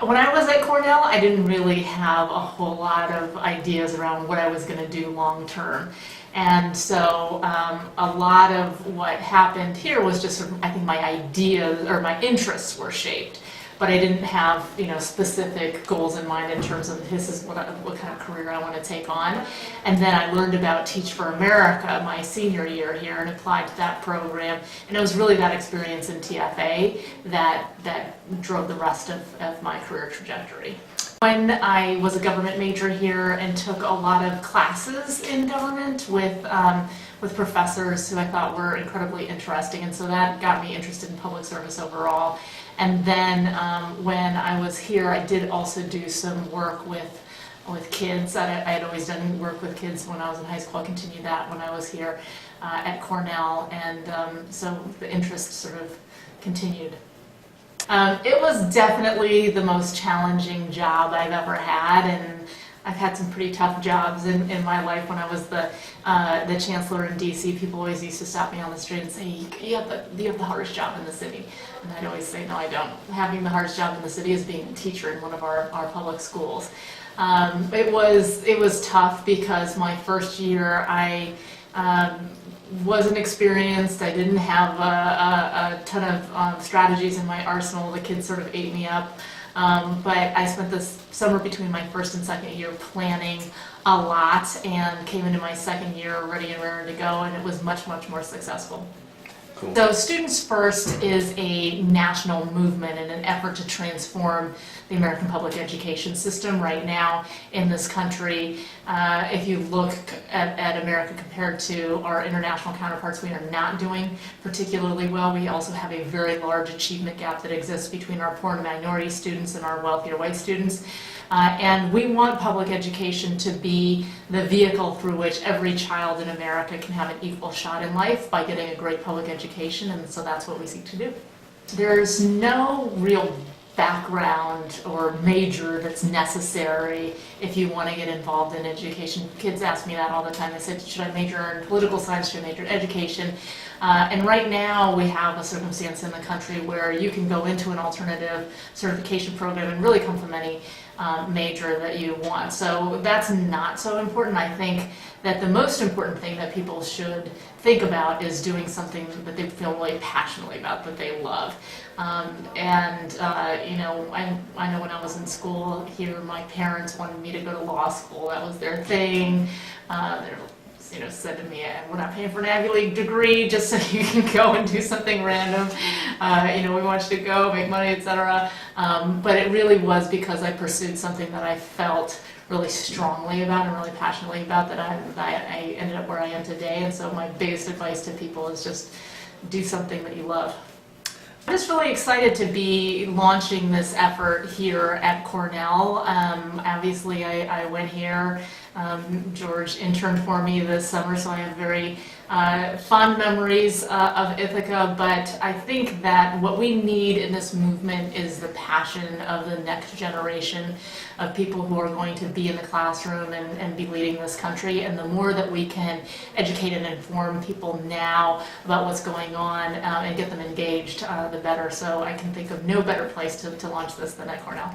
When I was at Cornell, I didn't really have a whole lot of ideas around what I was going to do long term. And so a lot of what happened here was just sort of, I think my ideas or my interests were shaped. But I didn't have, specific goals in mind in terms of this is what kind of career I want to take on. And then I learned about Teach for America my senior year here and applied to that program. And it was really that experience in TFA that drove the rest of my career trajectory. When I was a government major here and took a lot of classes in government with professors who I thought were incredibly interesting, and so that got me interested in public service overall. And then when I was here, I did also do some work with kids. I had always done work with kids when I was in high school. I continued that when I was here at Cornell, and so the interest sort of continued. It was definitely the most challenging job I've ever had, and I've had some pretty tough jobs in my life. When I was the chancellor in DC, people always used to stop me on the street and say, you have the hardest job in the city. And I'd always say, no, I don't. Having the hardest job in the city is being a teacher in one of our public schools. It was tough because my first year I wasn't experienced. I didn't have a ton of strategies in my arsenal. The kids sort of ate me up. But I spent this summer between my first and second year planning a lot and came into my second year ready and raring to go, and it was much, much more successful. Cool. So Students First is a national movement in an effort to transform the American public education system right now in this country. If you look at America compared to our international counterparts, we are not doing particularly well. We also have a very large achievement gap that exists between our poor and minority students and our wealthier white students. And we want public education to be the vehicle through which every child in America can have an equal shot in life by getting a great public education, and so that's what we seek to do. There's no real background or major that's necessary if you want to get involved in education. Kids ask me that all the time. They said, should I major in political science, should I major in education? And right now we have a circumstance in the country where you can go into an alternative certification program and really come from any major that you want. So that's not so important. I think that the most important thing that people should think about is doing something that they feel really passionately about, that they love. I know when I was in school here, my parents wanted me to go to law school. That was their thing. They said to me, we're not paying for an Ivy League degree just so you can go and do something random. We want you to go, make money, etc. But it really was because I pursued something that I felt really strongly about and really passionately about that I ended up where I am today. And so my biggest advice to people is just do something that you love. I'm just really excited to be launching this effort here at Cornell. Obviously, I went here. George interned for me this summer, so I have very fond memories of Ithaca, but I think that what we need in this movement is the passion of the next generation of people who are going to be in the classroom and be leading this country. And the more that we can educate and inform people now about what's going on and get them engaged, the better. So I can think of no better place to launch this than at Cornell.